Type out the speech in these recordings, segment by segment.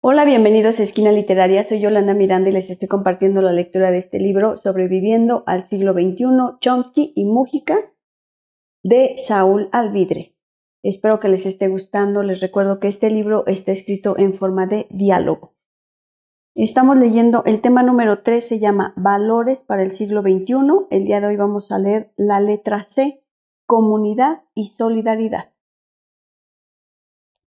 Hola, bienvenidos a Esquina Literaria. Soy Yolanda Miranda y les estoy compartiendo la lectura de este libro, Sobreviviendo al siglo XXI, Chomsky y Mújica, de Saúl Alvidrez. Espero que les esté gustando. Les recuerdo que este libro está escrito en forma de diálogo. Estamos leyendo el tema número 3, se llama Valores para el siglo XXI. El día de hoy vamos a leer la letra C, Comunidad y Solidaridad.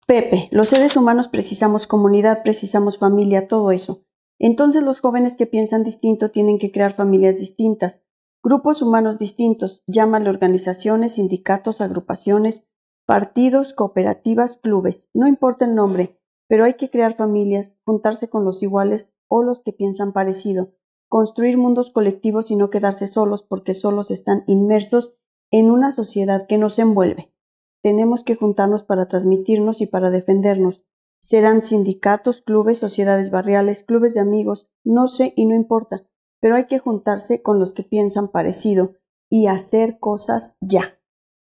Pepe, los seres humanos precisamos comunidad, precisamos familia, todo eso. Entonces los jóvenes que piensan distinto tienen que crear familias distintas, grupos humanos distintos, llámale organizaciones, sindicatos, agrupaciones, partidos, cooperativas, clubes, no importa el nombre, pero hay que crear familias, juntarse con los iguales o los que piensan parecido, construir mundos colectivos y no quedarse solos porque solos están inmersos en una sociedad que nos envuelve. Tenemos que juntarnos para transmitirnos y para defendernos. Serán sindicatos, clubes, sociedades barriales, clubes de amigos, no sé y no importa, pero hay que juntarse con los que piensan parecido y hacer cosas ya.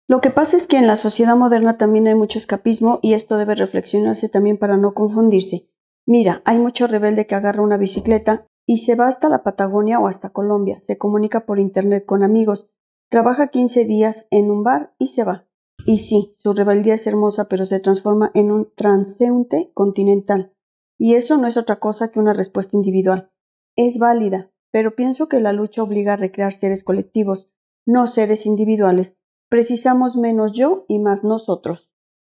Lo que pasa es que en la sociedad moderna también hay mucho escapismo y esto debe reflexionarse también para no confundirse. Mira, hay mucho rebelde que agarra una bicicleta y se va hasta la Patagonia o hasta Colombia, se comunica por internet con amigos, trabaja 15 días en un bar y se va. Y sí, su rebeldía es hermosa, pero se transforma en un transeúnte continental. Y eso no es otra cosa que una respuesta individual. Es válida, pero pienso que la lucha obliga a recrear seres colectivos, no seres individuales. Precisamos menos yo y más nosotros.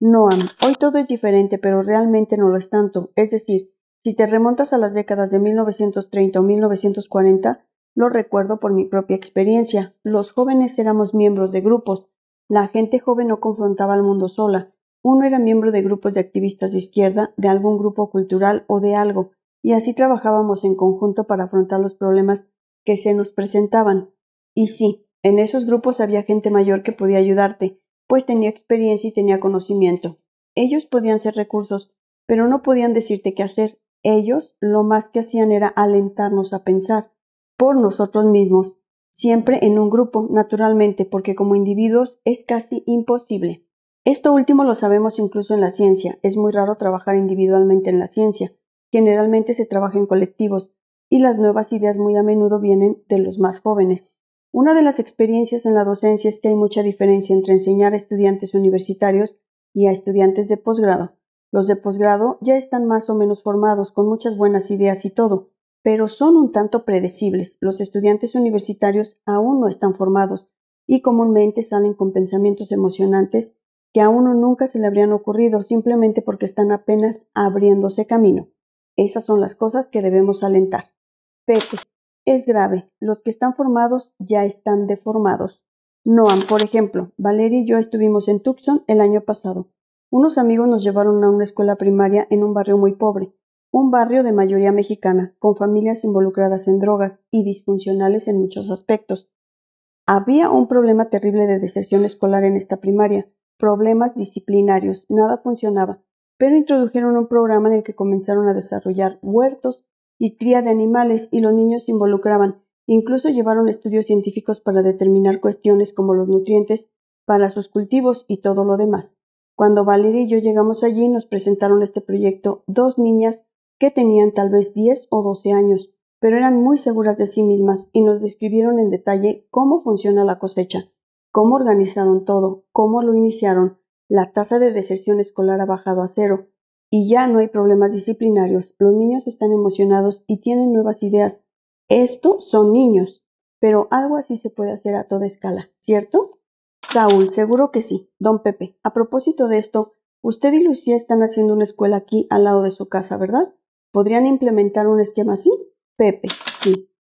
Noam, hoy todo es diferente, pero realmente no lo es tanto. Es decir, si te remontas a las décadas de 1930 o 1940, lo recuerdo por mi propia experiencia. Los jóvenes éramos miembros de grupos. La gente joven no confrontaba al mundo sola. Uno era miembro de grupos de activistas de izquierda, de algún grupo cultural o de algo, y así trabajábamos en conjunto para afrontar los problemas que se nos presentaban. Y sí, en esos grupos había gente mayor que podía ayudarte, pues tenía experiencia y tenía conocimiento. Ellos podían ser recursos, pero no podían decirte qué hacer. Ellos lo más que hacían era alentarnos a pensar por nosotros mismos. Siempre en un grupo, naturalmente, porque como individuos es casi imposible. Esto último lo sabemos incluso en la ciencia. Es muy raro trabajar individualmente en la ciencia. Generalmente se trabaja en colectivos, y las nuevas ideas muy a menudo vienen de los más jóvenes. Una de las experiencias en la docencia es que hay mucha diferencia entre enseñar a estudiantes universitarios y a estudiantes de posgrado. Los de posgrado ya están más o menos formados, con muchas buenas ideas y todo, pero son un tanto predecibles. Los estudiantes universitarios aún no están formados y comúnmente salen con pensamientos emocionantes que a uno nunca se le habrían ocurrido simplemente porque están apenas abriéndose camino. Esas son las cosas que debemos alentar. Pepe, es grave. Los que están formados ya están deformados. Noam, por ejemplo, Valeria y yo estuvimos en Tucson el año pasado. Unos amigos nos llevaron a una escuela primaria en un barrio muy pobre. Un barrio de mayoría mexicana, con familias involucradas en drogas y disfuncionales en muchos aspectos. Había un problema terrible de deserción escolar en esta primaria, problemas disciplinarios, nada funcionaba, pero introdujeron un programa en el que comenzaron a desarrollar huertos y cría de animales y los niños se involucraban, incluso llevaron estudios científicos para determinar cuestiones como los nutrientes para sus cultivos y todo lo demás. Cuando Valeria y yo llegamos allí nos presentaron este proyecto dos niñas que tenían tal vez 10 o 12 años, pero eran muy seguras de sí mismas y nos describieron en detalle cómo funciona la cosecha, cómo organizaron todo, cómo lo iniciaron, la tasa de deserción escolar ha bajado a 0 y ya no hay problemas disciplinarios, los niños están emocionados y tienen nuevas ideas. Esto son niños, pero algo así se puede hacer a toda escala, ¿cierto? Saúl, seguro que sí. Don Pepe, a propósito de esto, usted y Lucía están haciendo una escuela aquí al lado de su casa, ¿verdad? ¿Podrían implementar un esquema así? Pepe, sí.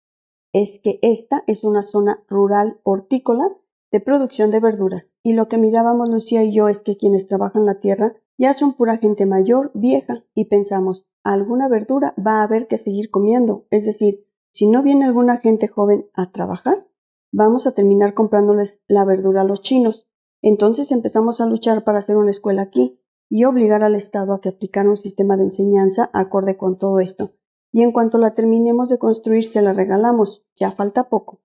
Es que esta es una zona rural hortícola de producción de verduras, y lo que mirábamos Lucía y yo es que quienes trabajan la tierra ya son pura gente mayor, vieja, y pensamos, alguna verdura va a haber que seguir comiendo, es decir, si no viene alguna gente joven a trabajar, vamos a terminar comprándoles la verdura a los chinos. Entonces empezamos a luchar para hacer una escuela aquí, y obligar al Estado a que aplicara un sistema de enseñanza acorde con todo esto. Y en cuanto la terminemos de construir, se la regalamos. Ya falta poco.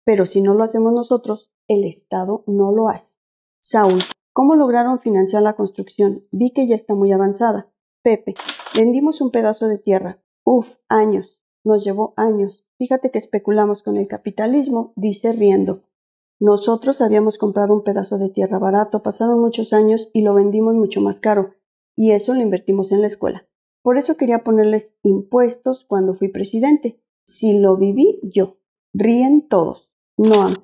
Pero si no lo hacemos nosotros, el Estado no lo hace. Saúl, ¿cómo lograron financiar la construcción? Vi que ya está muy avanzada. Pepe, Vendimos un pedazo de tierra. Uf, años. Nos llevó años. Fíjate que especulamos con el capitalismo, dice riendo. Nosotros habíamos comprado un pedazo de tierra barato, pasaron muchos años y lo vendimos mucho más caro, y eso lo invertimos en la escuela. Por eso quería ponerles impuestos cuando fui presidente. Si lo viví yo. Ríen todos. Noam,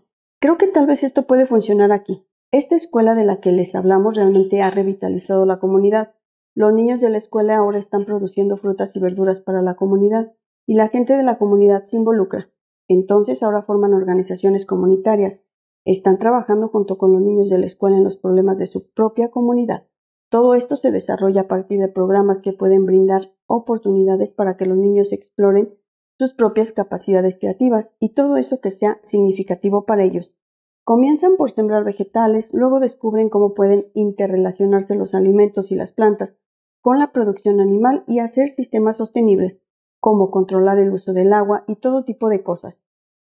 creo que tal vez esto puede funcionar aquí. Esta escuela de la que les hablamos realmente ha revitalizado la comunidad. Los niños de la escuela ahora están produciendo frutas y verduras para la comunidad, y la gente de la comunidad se involucra. Entonces ahora forman organizaciones comunitarias. Están trabajando junto con los niños de la escuela en los problemas de su propia comunidad. Todo esto se desarrolla a partir de programas que pueden brindar oportunidades para que los niños exploren sus propias capacidades creativas y todo eso que sea significativo para ellos. Comienzan por sembrar vegetales, luego descubren cómo pueden interrelacionarse los alimentos y las plantas con la producción animal y hacer sistemas sostenibles, como controlar el uso del agua y todo tipo de cosas.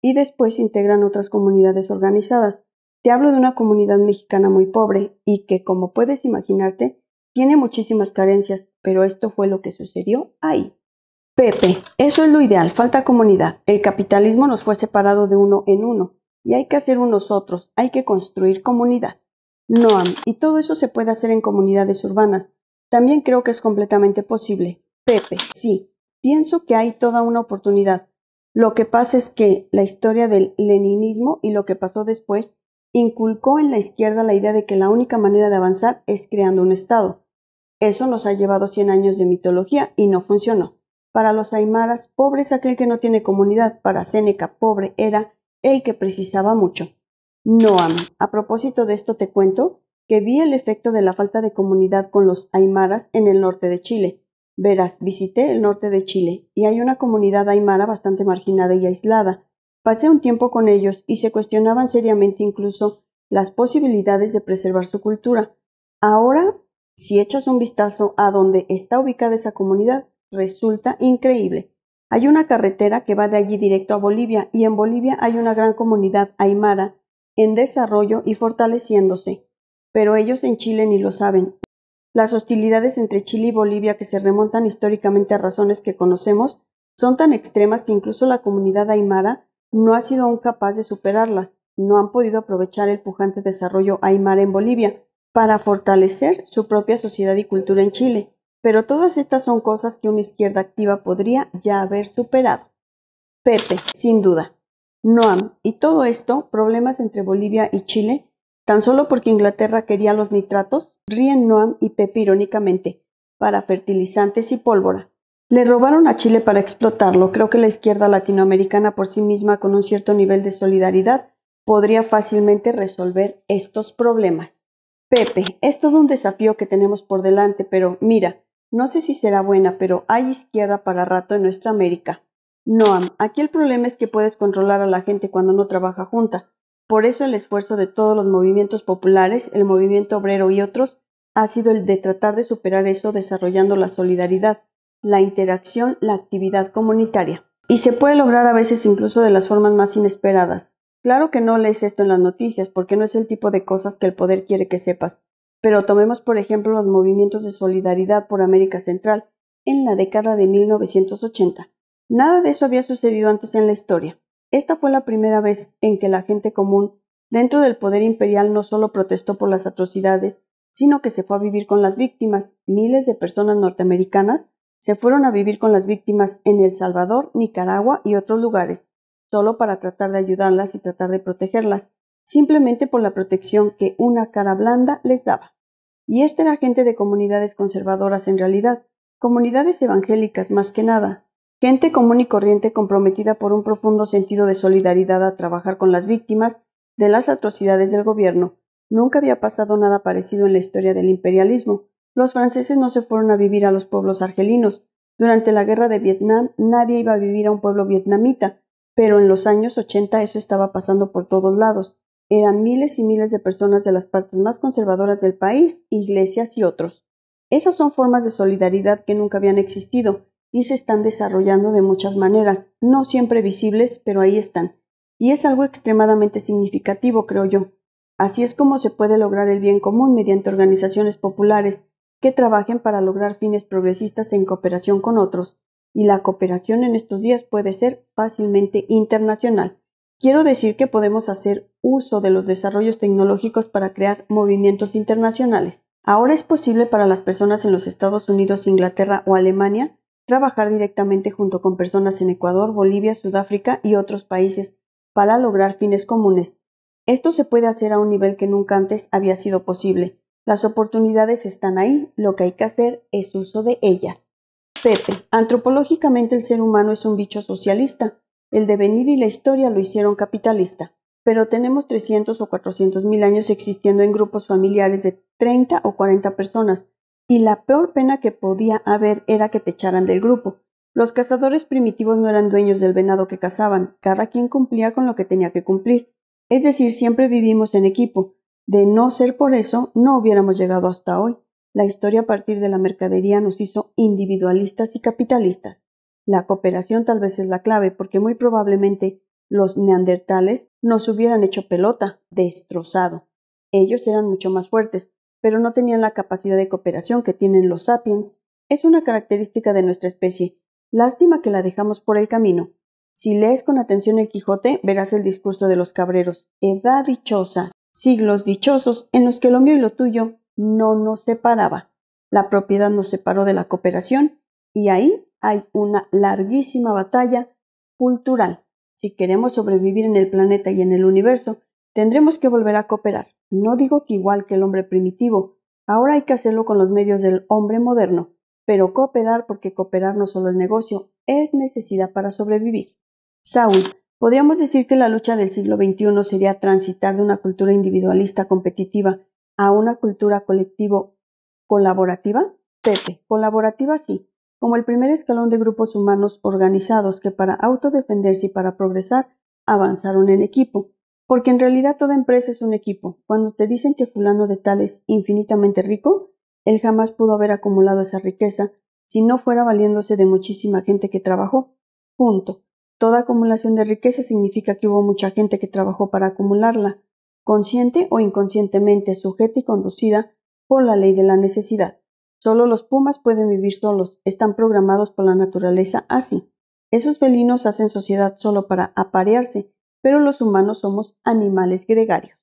Y después integran otras comunidades organizadas. Te hablo de una comunidad mexicana muy pobre y que, como puedes imaginarte, tiene muchísimas carencias, pero esto fue lo que sucedió ahí. Pepe, eso es lo ideal, falta comunidad. El capitalismo nos fue separado de uno en uno, y hay que hacer unos otros, hay que construir comunidad. Noam, y todo eso se puede hacer en comunidades urbanas. También creo que es completamente posible. Pepe, sí, pienso que hay toda una oportunidad. Lo que pasa es que la historia del leninismo y lo que pasó después inculcó en la izquierda la idea de que la única manera de avanzar es creando un Estado. Eso nos ha llevado 100 años de mitología y no funcionó. Para los aymaras, pobre es aquel que no tiene comunidad. Para Séneca, pobre era el que precisaba mucho. Noam, a propósito de esto te cuento que vi el efecto de la falta de comunidad con los aymaras en el norte de Chile. Verás, visité el norte de Chile y hay una comunidad aymara bastante marginada y aislada. Pasé un tiempo con ellos y se cuestionaban seriamente incluso las posibilidades de preservar su cultura. Ahora, si echas un vistazo a donde está ubicada esa comunidad, resulta increíble. Hay una carretera que va de allí directo a Bolivia y en Bolivia hay una gran comunidad aymara en desarrollo y fortaleciéndose. Pero ellos en Chile ni lo saben. Las hostilidades entre Chile y Bolivia, que se remontan históricamente a razones que conocemos, son tan extremas que incluso la comunidad aymara no ha sido aún capaz de superarlas. No han podido aprovechar el pujante desarrollo aymara en Bolivia para fortalecer su propia sociedad y cultura en Chile. Pero todas estas son cosas que una izquierda activa podría ya haber superado. Pepe, sin duda. Noam, y todo esto, problemas entre Bolivia y Chile, tan solo porque Inglaterra quería los nitratos, ríen Noam y Pepe irónicamente, para fertilizantes y pólvora. Le robaron a Chile para explotarlo. Creo que la izquierda latinoamericana por sí misma, con un cierto nivel de solidaridad, podría fácilmente resolver estos problemas. Pepe, es todo un desafío que tenemos por delante, pero mira, no sé si será buena, pero hay izquierda para rato en nuestra América. Noam, aquí el problema es que puedes controlar a la gente cuando no trabaja junta. Por eso el esfuerzo de todos los movimientos populares, el movimiento obrero y otros, ha sido el de tratar de superar eso desarrollando la solidaridad, la interacción, la actividad comunitaria. Y se puede lograr a veces incluso de las formas más inesperadas. Claro que no lees esto en las noticias porque no es el tipo de cosas que el poder quiere que sepas. Pero tomemos por ejemplo los movimientos de solidaridad por América Central en la década de 1980. Nada de eso había sucedido antes en la historia. Esta fue la primera vez en que la gente común dentro del poder imperial no solo protestó por las atrocidades, sino que se fue a vivir con las víctimas. Miles de personas norteamericanas se fueron a vivir con las víctimas en El Salvador, Nicaragua y otros lugares, solo para tratar de ayudarlas y tratar de protegerlas, simplemente por la protección que una cara blanda les daba. Y esta era gente de comunidades conservadoras en realidad, comunidades evangélicas más que nada, gente común y corriente comprometida por un profundo sentido de solidaridad a trabajar con las víctimas de las atrocidades del gobierno. Nunca había pasado nada parecido en la historia del imperialismo. Los franceses no se fueron a vivir a los pueblos argelinos. Durante la guerra de Vietnam nadie iba a vivir a un pueblo vietnamita, pero en los años 80 eso estaba pasando por todos lados. Eran miles y miles de personas de las partes más conservadoras del país, iglesias y otros. Esas son formas de solidaridad que nunca habían existido y se están desarrollando de muchas maneras, no siempre visibles, pero ahí están. Y es algo extremadamente significativo, creo yo. Así es como se puede lograr el bien común mediante organizaciones populares, que trabajen para lograr fines progresistas en cooperación con otros, y la cooperación en estos días puede ser fácilmente internacional. Quiero decir que podemos hacer uso de los desarrollos tecnológicos para crear movimientos internacionales. Ahora es posible para las personas en los Estados Unidos, Inglaterra o Alemania trabajar directamente junto con personas en Ecuador, Bolivia, Sudáfrica y otros países para lograr fines comunes. Esto se puede hacer a un nivel que nunca antes había sido posible. Las oportunidades están ahí, lo que hay que hacer es uso de ellas. Pepe, antropológicamente el ser humano es un bicho socialista. El devenir y la historia lo hicieron capitalista. Pero tenemos 300 o 400 mil años existiendo en grupos familiares de 30 o 40 personas, y la peor pena que podía haber era que te echaran del grupo. Los cazadores primitivos no eran dueños del venado que cazaban, cada quien cumplía con lo que tenía que cumplir. Es decir, siempre vivimos en equipo. De no ser por eso, no hubiéramos llegado hasta hoy. La historia a partir de la mercadería nos hizo individualistas y capitalistas. La cooperación tal vez es la clave, porque muy probablemente los neandertales nos hubieran hecho pelota, destrozado. Ellos eran mucho más fuertes, pero no tenían la capacidad de cooperación que tienen los sapiens. Es una característica de nuestra especie. Lástima que la dejamos por el camino. Si lees con atención el Quijote, verás el discurso de los cabreros. Edad dichosa, siglos dichosos en los que lo mío y lo tuyo no nos separaba. La propiedad nos separó de la cooperación y ahí hay una larguísima batalla cultural. Si queremos sobrevivir en el planeta y en el universo, tendremos que volver a cooperar. No digo que igual que el hombre primitivo, ahora hay que hacerlo con los medios del hombre moderno, pero cooperar porque cooperar no solo es negocio, es necesidad para sobrevivir. Saúl, ¿podríamos decir que la lucha del siglo XXI sería transitar de una cultura individualista competitiva a una cultura colectivo colaborativa? Pepe, colaborativa sí, como el primer escalón de grupos humanos organizados que para autodefenderse y para progresar avanzaron en equipo, porque en realidad toda empresa es un equipo. Cuando te dicen que fulano de tal es infinitamente rico, él jamás pudo haber acumulado esa riqueza si no fuera valiéndose de muchísima gente que trabajó. Punto. Toda acumulación de riqueza significa que hubo mucha gente que trabajó para acumularla, consciente o inconscientemente, sujeta y conducida por la ley de la necesidad. Solo los pumas pueden vivir solos, están programados por la naturaleza así. Esos felinos hacen sociedad solo para aparearse, pero los humanos somos animales gregarios.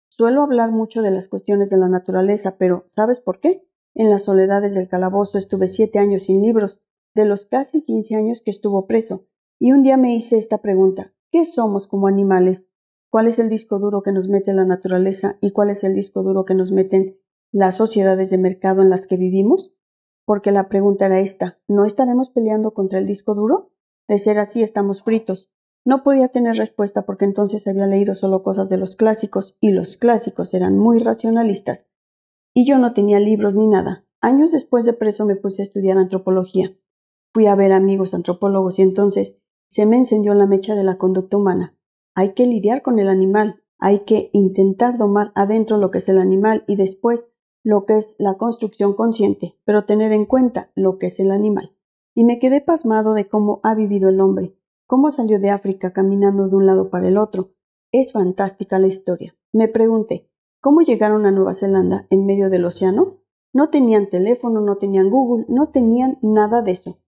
Suelo hablar mucho de las cuestiones de la naturaleza, pero ¿sabes por qué? En las soledades del calabozo estuve 7 años sin libros, de los casi 15 años que estuvo preso, y un día me hice esta pregunta: ¿qué somos como animales? ¿Cuál es el disco duro que nos mete la naturaleza y cuál es el disco duro que nos meten las sociedades de mercado en las que vivimos? Porque la pregunta era esta: ¿no estaremos peleando contra el disco duro? De ser así, estamos fritos. No podía tener respuesta porque entonces había leído solo cosas de los clásicos y los clásicos eran muy racionalistas. Y yo no tenía libros ni nada. Años después de preso me puse a estudiar antropología. Fui a ver amigos antropólogos y entonces se me encendió la mecha de la conducta humana. Hay que lidiar con el animal, hay que intentar domar adentro lo que es el animal y después lo que es la construcción consciente, pero tener en cuenta lo que es el animal. Y me quedé pasmado de cómo ha vivido el hombre, cómo salió de África caminando de un lado para el otro. Es fantástica la historia. Me pregunté, ¿cómo llegaron a Nueva Zelanda en medio del océano? No tenían teléfono, no tenían Google, no tenían nada de eso.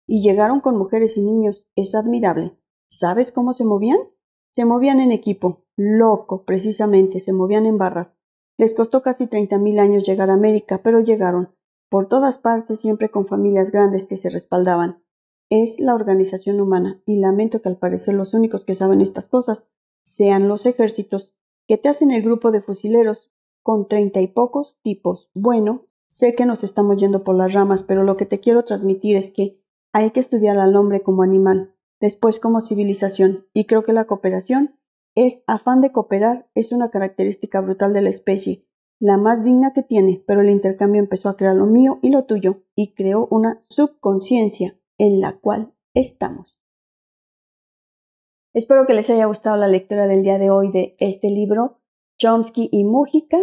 Y llegaron con mujeres y niños. Es admirable. ¿Sabes cómo se movían? Se movían en equipo. Loco, precisamente, se movían en barras. Les costó casi 30.000 años llegar a América, pero llegaron. Por todas partes, siempre con familias grandes que se respaldaban. Es la organización humana, y lamento que al parecer los únicos que saben estas cosas sean los ejércitos, que te hacen el grupo de fusileros, con 30 y pocos tipos. Bueno, sé que nos estamos yendo por las ramas, pero lo que te quiero transmitir es que hay que estudiar al hombre como animal, después como civilización, y creo que la cooperación es afán de cooperar, es una característica brutal de la especie, la más digna que tiene, pero el intercambio empezó a crear lo mío y lo tuyo, y creó una subconsciencia en la cual estamos. Espero que les haya gustado la lectura del día de hoy de este libro, Chomsky y Mújica,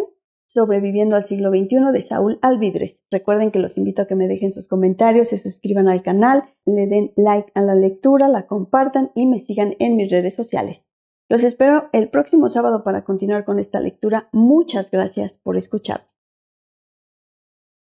Sobreviviendo al siglo XXI, de Saúl Alvidrez. Recuerden que los invito a que me dejen sus comentarios, se suscriban al canal, le den like a la lectura, la compartan y me sigan en mis redes sociales. Los espero el próximo sábado para continuar con esta lectura. Muchas gracias por escuchar.